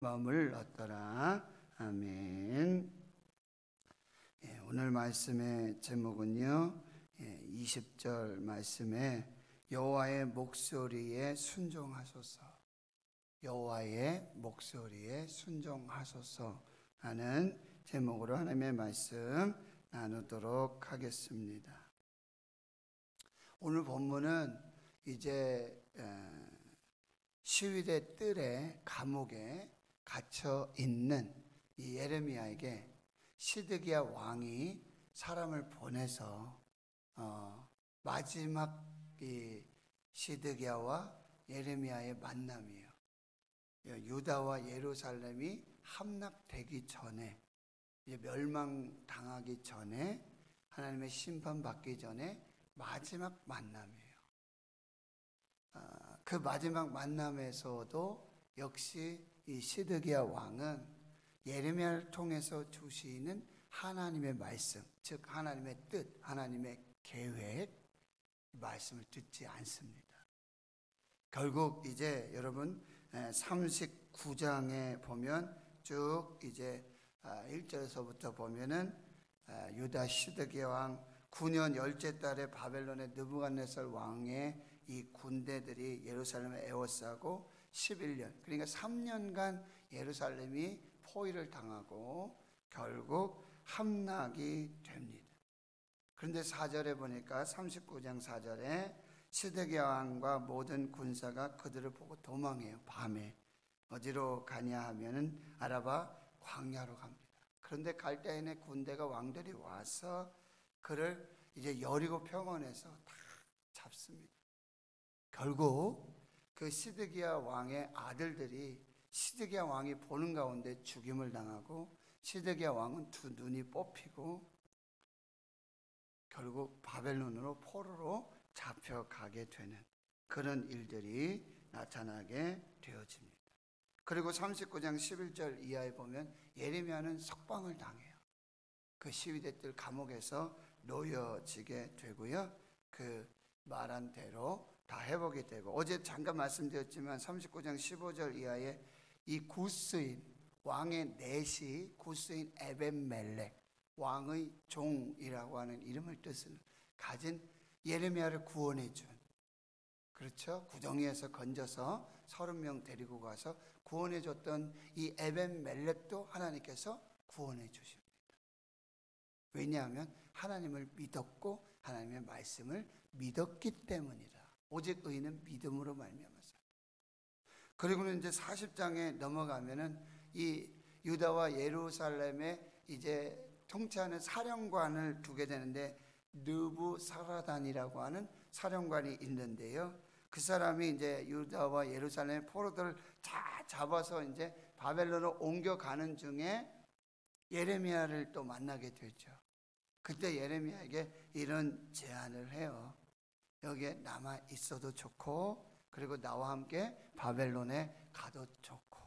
마음을 얻더라. 아멘. 오늘 말씀의 제목은요, 20절 말씀에 여호와의 목소리에 순종하소서, 여호와의 목소리에 순종하소서 하는 제목으로 하나님의 말씀 나누도록 하겠습니다. 오늘 본문은 이제 시위대 뜰에 감옥에 갇혀 있는 이 예레미야에게 시드기야 왕이 사람을 보내서 마지막 이 시드기야와 예레미야의 만남이에요. 유다와 예루살렘이 함락되기 전에, 이제 멸망당하기 전에, 하나님의 심판받기 전에 마지막 만남이에요. 그 마지막 만남에서도 역시 이 시드기야 왕은 예레미야를 통해서 주시는 하나님의 말씀, 즉 하나님의 뜻, 하나님의 계획, 말씀을 듣지 않습니다. 결국 이제 여러분 39장에 보면 쭉 이제 1절에서부터 보면은 유다 시드기야 왕 9년 열째 달에 바벨론의 느부갓네살 왕의 이 군대들이 예루살렘을 에워싸고 11년, 그러니까 3년간 예루살렘이 포위를 당하고 결국 함락이 됩니다. 그런데 4절에 보니까 39장 4절에 시드기야 왕과 모든 군사가 그들을 보고 도망해요. 밤에 어디로 가냐 하면은 아라바 광야로 갑니다. 그런데 갈대인의 군대가 왕들이 와서 그를 이제 여리고 평원에서 다 잡습니다. 결국 그 시드기야 왕의 아들들이 시드기야 왕이 보는 가운데 죽임을 당하고 시드기야 왕은 두 눈이 뽑히고 결국 바벨론으로 포로로 잡혀가게 되는 그런 일들이 나타나게 되어집니다. 그리고 39장 11절 이하에 보면 예레미야는 석방을 당해요. 그 시위대들 감옥에서 놓여지게 되고요. 그 말한 대로 다 회복이 되고, 어제 잠깐 말씀드렸지만 39장 15절 이하에 이 구스인 왕의 넷이 구스인 에벤멜렉 왕의 종이라고 하는 이름을 뜻을 가진 예레미야를 구원해 준, 그렇죠? 구덩이에서 건져서 30명 데리고 가서 구원해 줬던 이 에벤멜렉도 하나님께서 구원해 주십니다. 왜냐하면 하나님을 믿었고 하나님의 말씀을 믿었기 때문이라. 오직 의인은 믿음으로 말미암아서. 그리고는 이제 40장에 넘어가면은 이 유다와 예루살렘에 이제 통치하는 사령관을 두게 되는데 느부사라단이라고 하는 사령관이 있는데요. 그 사람이 이제 유다와 예루살렘의 포로들을 다 잡아서 이제 바벨론으로 옮겨가는 중에 예레미야를 또 만나게 되죠. 그때 예레미야에게 이런 제안을 해요. 여기에 남아 있어도 좋고, 그리고 나와 함께 바벨론에 가도 좋고.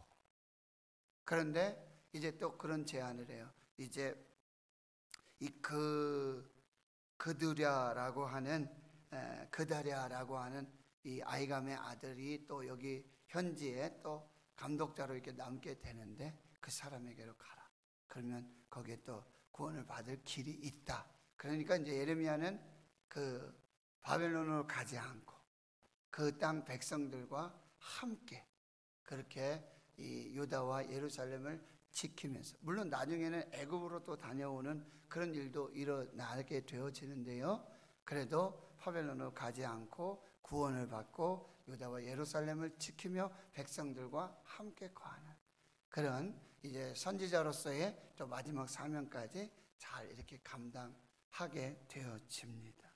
그런데 이제 또 그런 제안을 해요. 이제 이 그드랴라고 하는 그다랴라고 하는 이 아이감의 아들이 또 여기 현지에 또 감독자로 이렇게 남게 되는데 그 사람에게로 가라. 그러면 거기에 또 구원을 받을 길이 있다. 그러니까 이제 예레미야는 그 바벨론으로 가지 않고 그 땅 백성들과 함께 그렇게 이 유다와 예루살렘을 지키면서, 물론 나중에는 애굽으로 또 다녀오는 그런 일도 일어나게 되어지는데요. 그래도 바벨론으로 가지 않고 구원을 받고 유다와 예루살렘을 지키며 백성들과 함께 거하는 그런 이제 선지자로서의 또 마지막 사명까지 잘 이렇게 감당하게 되어집니다.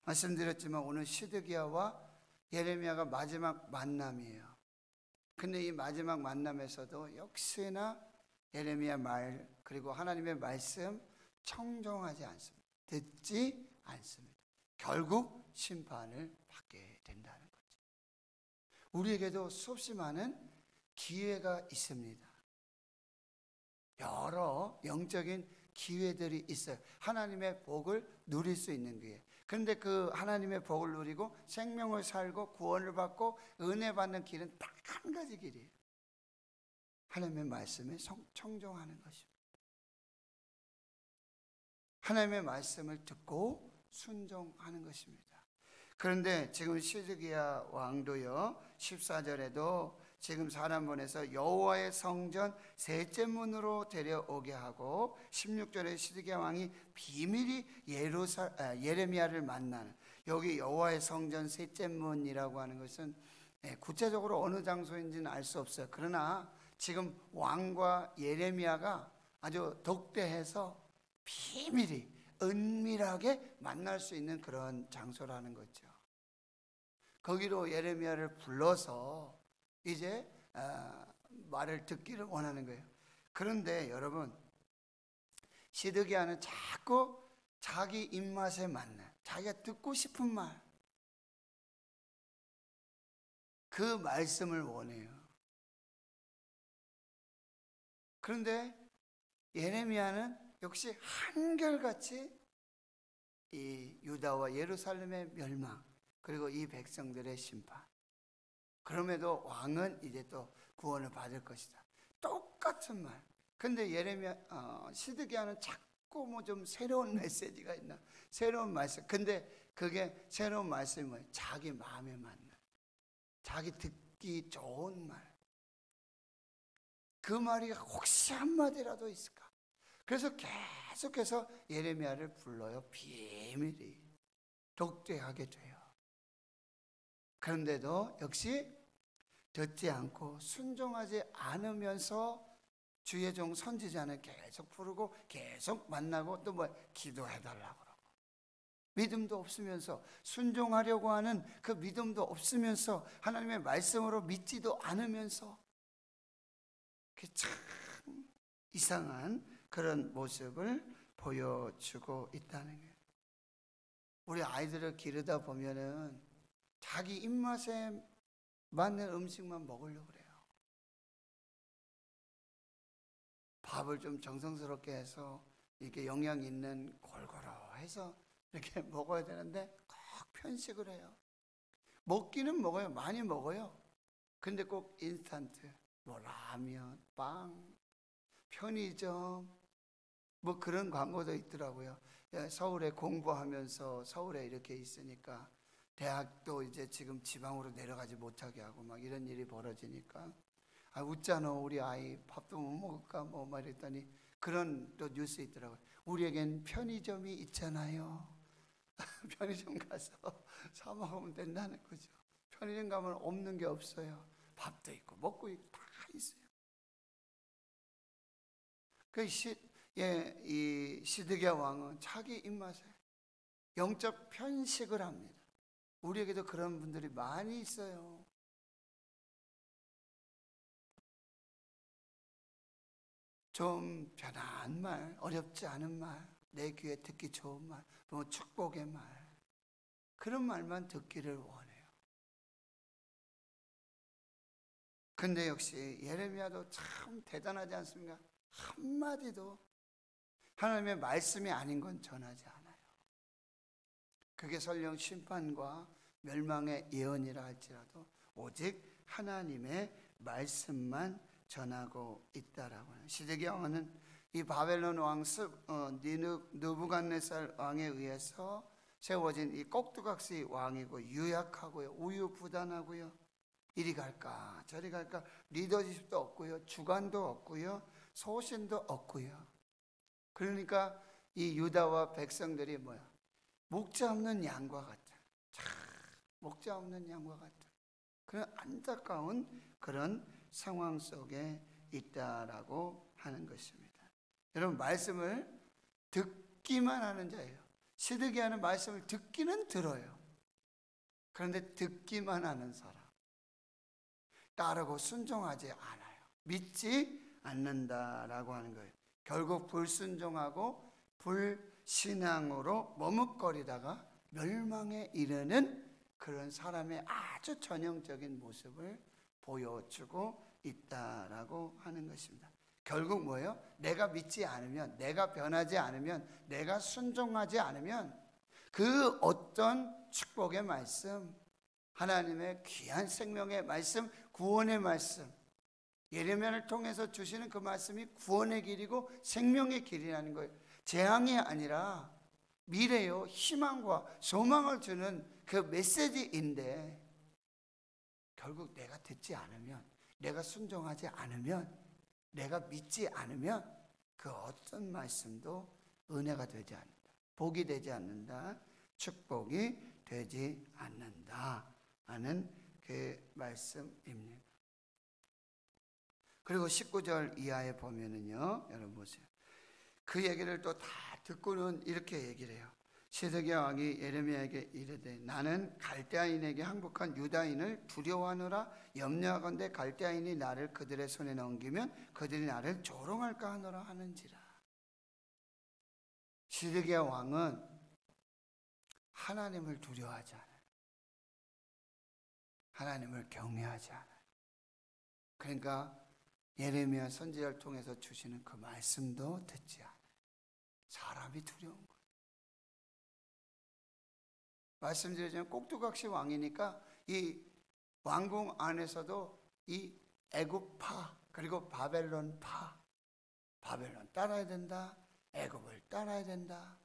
말씀드렸지만 오늘 시드기야와 예레미야가 마지막 만남이에요. 근데 이 마지막 만남에서도 역시나 예레미야 말, 그리고 하나님의 말씀 청종하지 않습니다. 듣지 않습니다. 결국 심판을 받게 된다는 거죠. 우리에게도 수없이 많은 기회가 있습니다. 여러 영적인 기회들이 있어요. 하나님의 복을 누릴 수 있는 기회. 그런데 그 하나님의 복을 누리고 생명을 살고 구원을 받고 은혜 받는 길은 딱 한 가지 길이에요. 하나님의 말씀에 청종하는 것입니다. 하나님의 말씀을 듣고 순종하는 것입니다. 그런데 지금 시드기야 왕도요 14절에도 지금 사람 보내서 여호와의 성전 셋째 문으로 데려오게 하고 16절에 시드기야 왕이 비밀히 예레미야를 만나는, 여기 여호와의 성전 셋째 문이라고 하는 것은 구체적으로 어느 장소인지는 알 수 없어요. 그러나 지금 왕과 예레미야가 아주 독대해서 비밀히 은밀하게 만날 수 있는 그런 장소라는 거죠. 거기로 예레미야를 불러서 이제 말을 듣기를 원하는 거예요. 그런데 여러분, 시드기야는 자꾸 자기 입맛에 맞는, 자기가 듣고 싶은 말, 그 말씀을 원해요. 그런데 예레미야는 역시 한결같이 이 유다와 예루살렘의 멸망, 그리고 이 백성들의 심판, 그럼에도 왕은 이제 또 구원을 받을 것이다, 똑같은 말. 근데 시드기야는 자꾸 뭐 좀 새로운 메시지가 있나, 새로운 말씀. 근데 그게 새로운 말씀이 뭐예요? 자기 마음에 맞는, 자기 듣기 좋은 말. 그 말이 혹시 한마디라도 있을까? 그래서 계속해서 예레미야를 불러요. 비밀히 독대하게 돼요. 그런데도 역시 듣지 않고 순종하지 않으면서 주의 종 선지자는 계속 부르고 계속 만나고 또 뭐 기도해달라고 그러고, 믿음도 없으면서, 순종하려고 하는 그 믿음도 없으면서, 하나님의 말씀으로 믿지도 않으면서, 참 이상한 그런 모습을 보여주고 있다는 거예요. 우리 아이들을 기르다 보면은 자기 입맛에 맞는 음식만 먹으려고 그래요. 밥을 좀 정성스럽게 해서 이렇게 영양 있는 골고루 해서 이렇게 먹어야 되는데 꼭 편식을 해요. 먹기는 먹어요. 많이 먹어요. 근데 꼭 인스턴트, 뭐 라면, 빵, 편의점, 뭐 그런 광고도 있더라고요. 서울에 공부하면서 서울에 이렇게 있으니까 대학도 이제 지금 지방으로 내려가지 못하게 하고 막 이런 일이 벌어지니까, 아, 웃잖아, 우리 아이 밥도 못 먹을까 뭐 말했더니 그런 또 뉴스 있더라고요. 우리에겐 편의점이 있잖아요. 편의점 가서 사 먹으면 된다는 거죠. 편의점 가면 없는 게 없어요. 밥도 있고 먹고 있고 다 있어요. 이 시드기야 왕은 자기 입맛에 영적 편식을 합니다. 우리에게도 그런 분들이 많이 있어요. 좀 편한 말, 어렵지 않은 말, 내 귀에 듣기 좋은 말, 뭐 축복의 말, 그런 말만 듣기를 원해요. 근데 역시 예레미야도 참 대단하지 않습니까? 한마디도 하나님의 말씀이 아닌 건 전하지 않아요. 그게 설령 심판과 멸망의 예언이라 할지라도 오직 하나님의 말씀만 전하고 있다라고 하는. 시드기야 왕은 이 바벨론 왕 느부갓네살 왕에 의해서 세워진 이 꼭두각시 왕이고, 유약하고요, 우유부단하고요, 이리 갈까 저리 갈까, 리더십도 없고요, 주관도 없고요, 소신도 없고요. 그러니까 이 유다와 백성들이 뭐야? 목자 없는 양과 같은, 목자 없는 양과 같은 그런 안타까운 그런 상황 속에 있다라고 하는 것입니다. 여러분, 말씀을 듣기만 하는 자예요. 시드기야는 말씀을 듣기는 들어요. 그런데 듣기만 하는 사람, 따르고 순종하지 않아요. 믿지 않는다라고 하는 거예요. 결국 불순종하고 불신앙으로 머뭇거리다가 멸망에 이르는 그런 사람의 아주 전형적인 모습을 보여주고 있다라고 하는 것입니다. 결국 뭐예요? 내가 믿지 않으면, 내가 변하지 않으면, 내가 순종하지 않으면 그 어떤 축복의 말씀, 하나님의 귀한 생명의 말씀, 구원의 말씀, 예레미야를 통해서 주시는 그 말씀이 구원의 길이고 생명의 길이라는 거예요. 재앙이 아니라 미래요, 희망과 소망을 주는 그 메시지인데, 결국 내가 듣지 않으면, 내가 순종하지 않으면, 내가 믿지 않으면 그 어떤 말씀도 은혜가 되지 않는다, 복이 되지 않는다, 축복이 되지 않는다 하는 그 말씀입니다. 그리고 19절 이하에 보면은요, 여러분 보세요. 그 얘기를 또 다 듣고는 이렇게 얘기를 해요. 시드기야 왕이 예레미야에게 이르되 나는 갈대아인에게 항복한 유다인을 두려워하노라. 염려하건대 갈대아인이 나를 그들의 손에 넘기면 그들이 나를 조롱할까 하노라 하는지라. 시드기야 왕은 하나님을 두려워하지 않아요. 하나님을 경외하지 않아요. 그러니까 예레미야 선지자를 통해서 주시는 그 말씀도 듣지 않아요. 사람이 두려운 거예요. 말씀드리자면 꼭두각시 왕이니까 이 왕궁 안에서도 이 애굽파 그리고 바벨론파, 바벨론 따라야 된다, 애굽을 따라야 된다,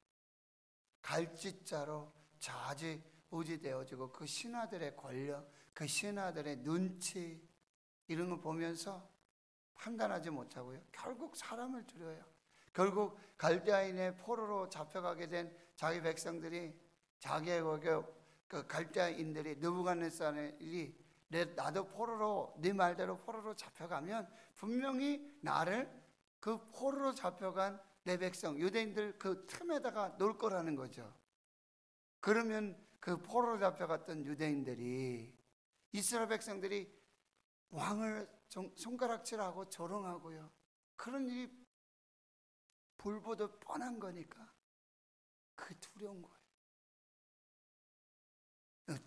갈짓자로 좌지우지되어지고 그 신하들의 권력, 그 신하들의 눈치 이런 거 보면서 판단하지 못하고요, 결국 사람을 두려워요. 결국 갈대아인의 포로로 잡혀가게 된 자기 백성들이, 자기의 그 갈대아인들이, 느부갓네살이 나도 포로로, 네 말대로 포로로 잡혀가면 분명히 나를 그 포로로 잡혀간 내 백성 유대인들 그 틈에다가 놓을 거라는 거죠. 그러면 그 포로로 잡혀갔던 유대인들이, 이스라엘 백성들이 왕을 손가락질하고 조롱하고요, 그런 일이 불보듯 뻔한 거니까 그 두려운 거예요.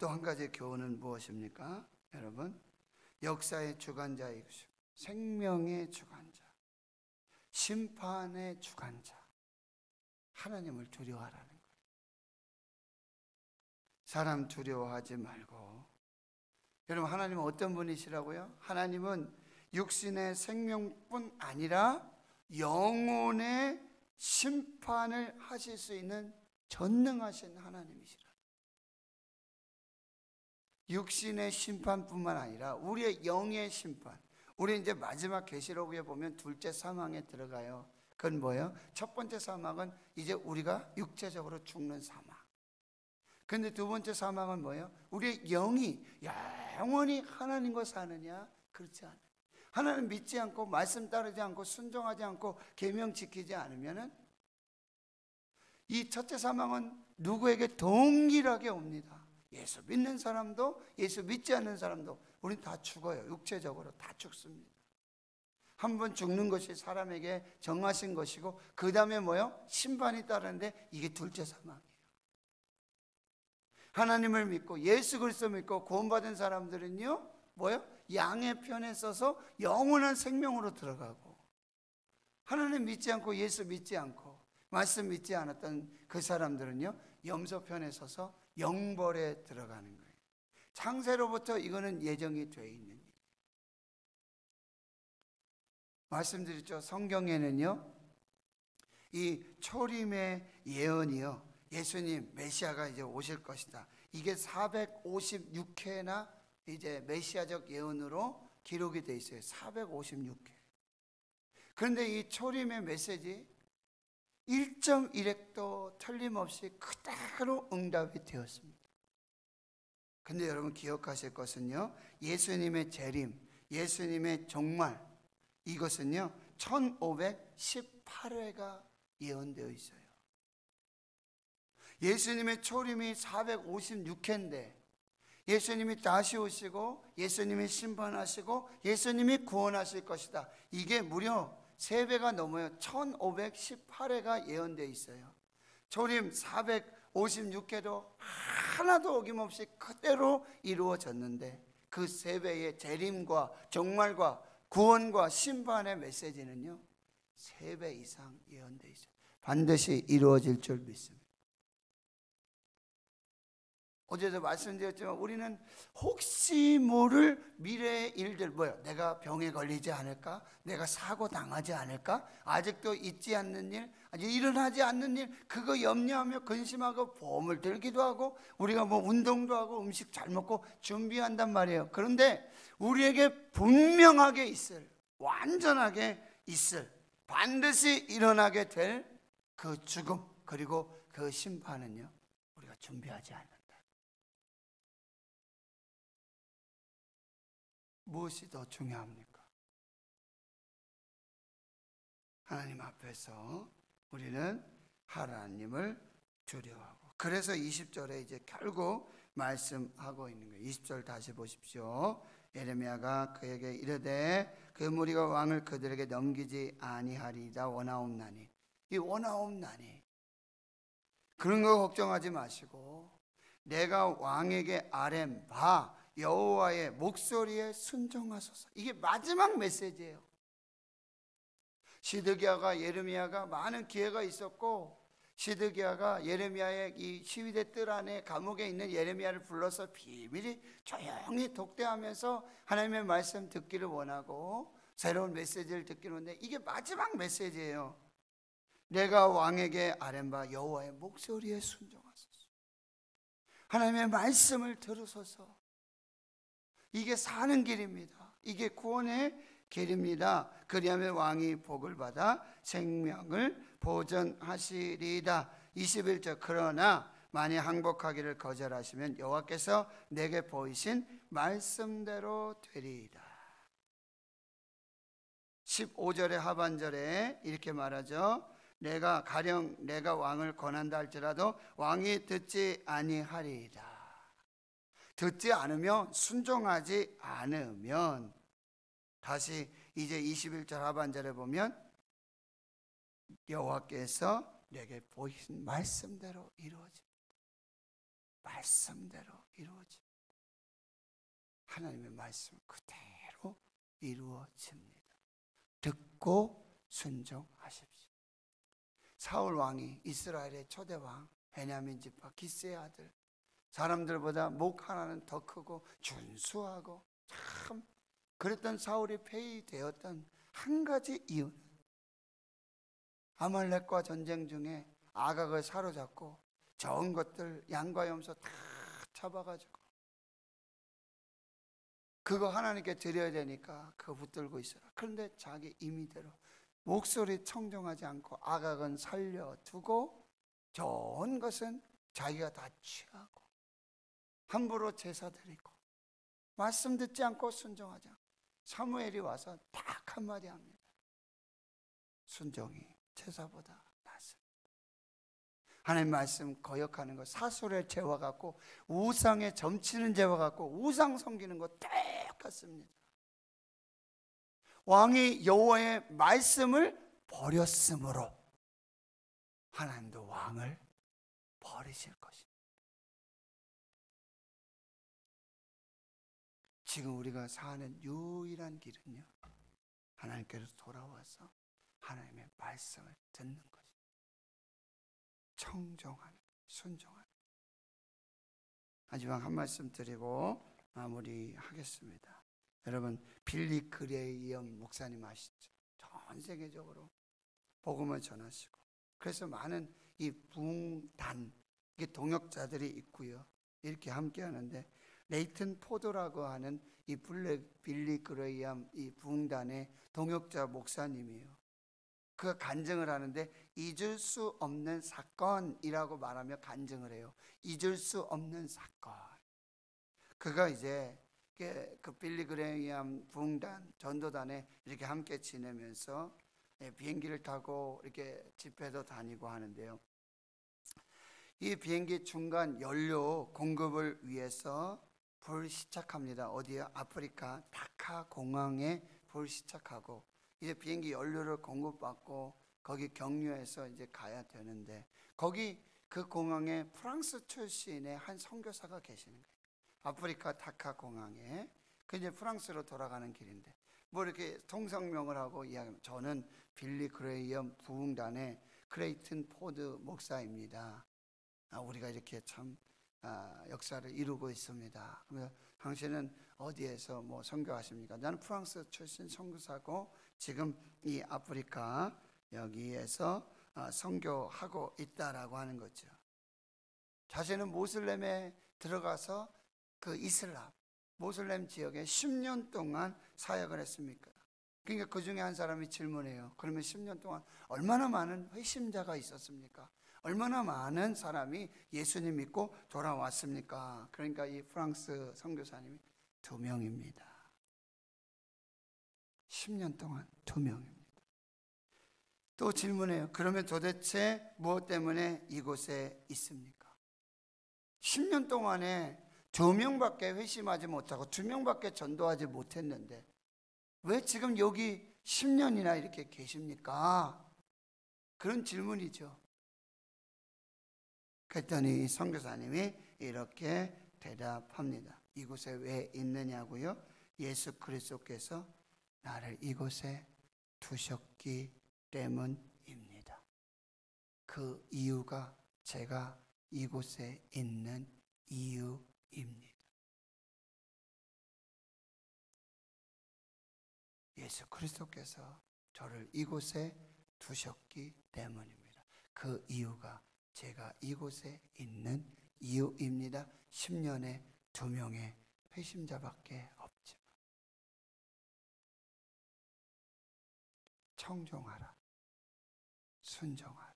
또 한 가지 교훈은 무엇입니까? 여러분, 역사의 주관자이시고 생명의 주관자, 심판의 주관자 하나님을 두려워하라는 거예요. 사람 두려워하지 말고. 여러분, 하나님은 어떤 분이시라고요? 하나님은 육신의 생명뿐 아니라 영혼의 심판을 하실 수 있는 전능하신 하나님이시라. 육신의 심판뿐만 아니라 우리의 영의 심판. 우리 이제 마지막 계시록에 보면 둘째 사망에 들어가요. 그건 뭐예요? 첫 번째 사망은 이제 우리가 육체적으로 죽는 사망. 근데 두 번째 사망은 뭐예요? 우리의 영이 영원히 하나님과 사느냐? 그렇지 않아요. 하나님 믿지 않고 말씀 따르지 않고 순종하지 않고 계명 지키지 않으면은 이 첫째 사망은 누구에게 동일하게 옵니다. 예수 믿는 사람도 예수 믿지 않는 사람도 우린 다 죽어요. 육체적으로 다 죽습니다. 한 번 죽는 것이 사람에게 정하신 것이고 그 다음에 뭐예요? 심판이 따르는데 이게 둘째 사망이에요. 하나님을 믿고 예수 그리스도 믿고 구원받은 사람들은요 뭐예요? 양의 편에 서서 영원한 생명으로 들어가고, 하나님 믿지 않고 예수 믿지 않고 말씀 믿지 않았던 그 사람들은요 염소 편에 서서 영벌에 들어가는 거예요. 창세로부터 이거는 예정이 되어 있는 일이에요. 말씀드렸죠. 성경에는요 이 초림의 예언이요, 예수님 메시아가 이제 오실 것이다, 이게 456회나 이제 메시아적 예언으로 기록이 되어 있어요. 456회. 그런데 이 초림의 메시지 1.1획도 틀림없이 그대로 응답이 되었습니다. 근데 여러분 기억하실 것은요, 예수님의 재림, 예수님의 종말, 이것은요 1518회가 예언되어 있어요. 예수님의 초림이 456회인데 예수님이 다시 오시고 예수님이 심판하시고 예수님이 구원하실 것이다, 이게 무려 3배가 넘어요. 1518회가 예언되어 있어요. 초림 456회도 하나도 어김없이 그대로 이루어졌는데 그 3배의 재림과 종말과 구원과 심판의 메시지는요 3배 이상 예언되어 있어요. 반드시 이루어질 줄 믿습니다. 어제도 말씀드렸지만 우리는 혹시 모를 미래의 일들, 뭐요? 내가 병에 걸리지 않을까? 내가 사고 당하지 않을까? 아직도 있지 않는 일, 아직 일어나지 않는 일, 그거 염려하며 근심하고 보험을 들기도 하고, 우리가 뭐 운동도 하고 음식 잘 먹고 준비한단 말이에요. 그런데 우리에게 분명하게 있을, 완전하게 있을, 반드시 일어나게 될 그 죽음, 그리고 그 심판은요, 우리가 준비하지 않는다. 무엇이 더 중요합니까? 하나님 앞에서 우리는 하나님을 두려워하고, 그래서 20절에 이제 결국 말씀하고 있는 거예요. 20절 다시 보십시오. 예레미야가 그에게 이르되 그 무리가 왕을 그들에게 넘기지 아니하리이다 원하옵나니. 이 원하옵나니, 그런 거 걱정하지 마시고 내가 왕에게 아뢰는 바 여호와의 목소리에 순종하소서. 이게 마지막 메시지예요. 시드기야가, 예레미야가 많은 기회가 있었고, 시드기야가 예레미야의 이 시위대 뜰 안에 감옥에 있는 예레미야를 불러서 비밀히 조용히 독대하면서 하나님의 말씀 듣기를 원하고 새로운 메시지를 듣기를 원하는데, 이게 마지막 메시지예요. 내가 왕에게 아뢰는 바 여호와의 목소리에 순종하소서. 하나님의 말씀을 들으소서. 이게 사는 길입니다. 이게 구원의 길입니다. 그리하면 왕이 복을 받아 생명을 보전하시리이다. 21절 그러나 만일 항복하기를 거절하시면 여호와께서 내게 보이신 말씀대로 되리이다. 15절의 하반절에 이렇게 말하죠. 내가 가령 내가 왕을 권한다 할지라도 왕이 듣지 아니하리이다. 듣지 않으면, 순종하지 않으면, 다시 이제 21절 하반절에 보면 여호와께서 내게 보이신 말씀대로 이루어집니다. 말씀대로 이루어집니다. 하나님의 말씀 그대로 이루어집니다. 듣고 순종하십시오. 사울 왕이 이스라엘의 초대왕, 베냐민 지파 기스의 아들, 사람들보다 목 하나는 더 크고 준수하고 참 그랬던 사울이 폐위되었던 한 가지 이유는 아말렉과 전쟁 중에 아각을 사로잡고 좋은 것들, 양과 염소 다 잡아가지고 그거 하나님께 드려야 되니까 그거 붙들고 있어라. 그런데 자기 임의대로 목소리 청정하지 않고 아각은 살려두고 좋은 것은 자기가 다 취하고 함부로 제사 드리고 말씀 듣지 않고 순종하지 않고, 사무엘이 와서 딱 한마디 합니다. 순종이 제사보다 낫습니다. 하나님 말씀 거역하는 것, 사술의 죄와 같고 우상에 점치는 죄와 같고 우상 섬기는 것 똑같습니다. 왕이 여호와의 말씀을 버렸으므로 하나님도 왕을 버리실 것입니다. 지금 우리가 사는 유일한 길은요, 하나님께로 돌아와서 하나님의 말씀을 듣는 것입니다. 청종하는, 순종하는. 마지막 한 말씀 드리고 마무리하겠습니다. 여러분, 빌리 그레이엄 목사님 아시죠? 전 세계적으로 복음을 전하시고, 그래서 많은 이 부흥단, 이게 동역자들이 있고요, 이렇게 함께 하는데, 레이튼 포도라고 하는 이 빌리 그레이엄 이 부흥단의 동역자 목사님이에요. 그가 간증을 하는데 잊을 수 없는 사건이라고 말하며 간증을 해요. 잊을 수 없는 사건. 그가 이제 그 빌리 그레이엄 부흥단 전도단에 이렇게 함께 지내면서 비행기를 타고 이렇게 집회도 다니고 하는데요. 이 비행기 중간 연료 공급을 위해서 불시착합니다. 어디요? 아프리카 다카 공항에 불시착하고 이제 비행기 연료를 공급받고 거기 경유해서 이제 가야 되는데, 거기 그 공항에 프랑스 출신의 한 선교사가 계시는 거예요. 아프리카 다카 공항에. 그 이제 프랑스로 돌아가는 길인데 뭐 이렇게 통성명을 하고 이야기하면, 저는 빌리 그레이엄 부흥단의 크레이튼 포드 목사입니다. 우리가 이렇게 참 역사를 이루고 있습니다. 당신은 어디에서 뭐 선교하십니까? 나는 프랑스 출신 선교사고 지금 이 아프리카 여기에서 선교하고 있다라고 하는 거죠. 자신은 모슬렘에 들어가서 그 이슬람 모슬렘 지역에 10년 동안 사역을 했습니까? 그러니까 그 중에 한 사람이 질문해요. 그러면 10년 동안 얼마나 많은 회심자가 있었습니까? 얼마나 많은 사람이 예수님 믿고 돌아왔습니까? 그러니까 이 프랑스 선교사님이 2명입니다. 10년 동안 2명입니다. 또 질문해요. 그러면 도대체 무엇 때문에 이곳에 있습니까? 10년 동안에 2명밖에 회심하지 못하고 2명밖에 전도하지 못했는데 왜 지금 여기 10년이나 이렇게 계십니까? 그런 질문이죠. 그랬더니 선교사님이 이렇게 대답합니다. 이곳에 왜 있느냐고요? 예수 그리스도께서 나를 이곳에 두셨기 때문입니다. 그 이유가 제가 이곳에 있는 이유입니다. 예수 그리스도께서 저를 이곳에 두셨기 때문입니다. 그 이유가 제가 이곳에 있는 이유입니다. 10년에 2명의 회심자밖에 없지만 청종하라, 순종하라.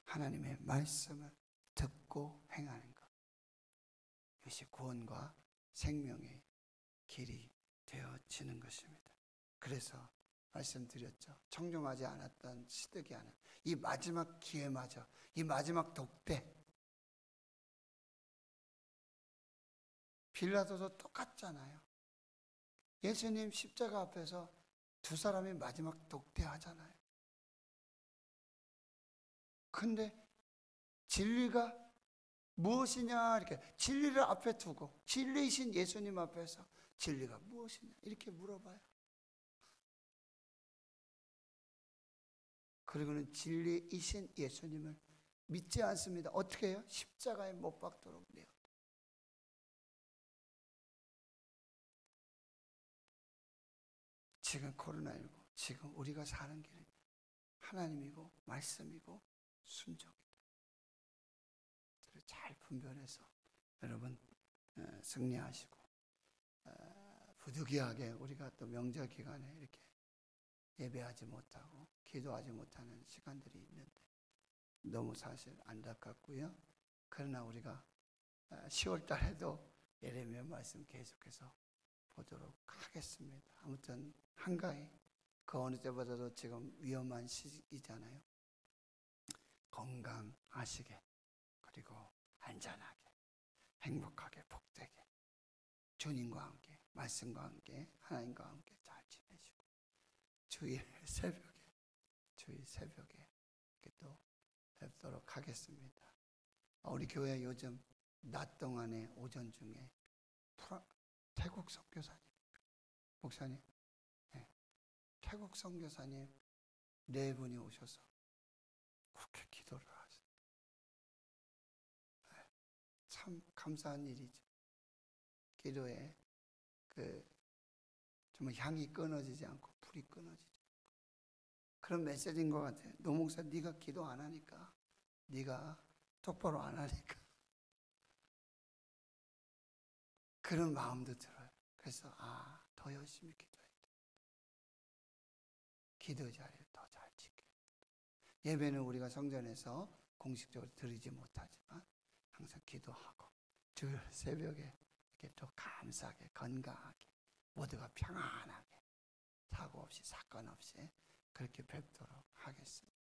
하나님의 말씀을 듣고 행하는 것, 이것이 구원과 생명의 길이 되어지는 것입니다. 그래서 말씀드렸죠. 청종하지 않았던 시드기 하는 이 마지막 기회마저, 이 마지막 독대, 빌라도도 똑같잖아요. 예수님 십자가 앞에서 2사람이 마지막 독대하잖아요. 근데 진리가 무엇이냐 이렇게 진리를 앞에 두고 진리이신 예수님 앞에서 진리가 무엇이냐 이렇게 물어봐요. 그리고는 진리이신 예수님을 믿지 않습니다. 어떻게 해요? 십자가에 못 박도록 내요. 지금 코로나19 지금 우리가 사는 길은 하나님이고 말씀이고 순종이다. 잘 분별해서 여러분 승리하시고 부득이하게 우리가 또 명절 기간에 이렇게 예배하지 못하고 기도하지 못하는 시간들이 있는데 너무 사실 안타깝고요. 그러나 우리가 10월 달에도 예레미야 말씀 계속해서 보도록 하겠습니다. 아무튼 한가히 그 어느 때보다도 지금 위험한 시기잖아요. 건강하시게 그리고 안전하게 행복하게 복되게 주님과 함께 말씀과 함께 하나님과 함께 잘 지내시고 주일 새벽에 이렇게 또 뵙도록 하겠습니다. 우리 교회 요즘 낮 동안에 오전 중에 태국 선교사님 목사님 태국 선교사님 4분이 오셔서 그렇게 기도를 하세요. 참 감사한 일이죠. 기도에 정말 향이 끊어지지 않고 불이 끊어지지 않고 그런 메시지인 것 같아요. 노 목사 네가 기도 안 하니까 네가 똑바로 안 하니까 그런 마음도 들어요. 그래서 더 열심히 기도해야 돼. 기도 자리를 더 잘 지켜야 돼. 예배는 우리가 성전에서 공식적으로 드리지 못하지만 항상 기도하고 주일 새벽에 이렇게 또 감사하게 건강하게 모두가 평안하게 사고 없이 사건 없이 그렇게 뵙도록 하겠습니다.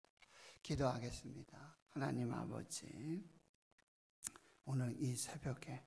기도하겠습니다. 하나님 아버지 오늘 이 새벽에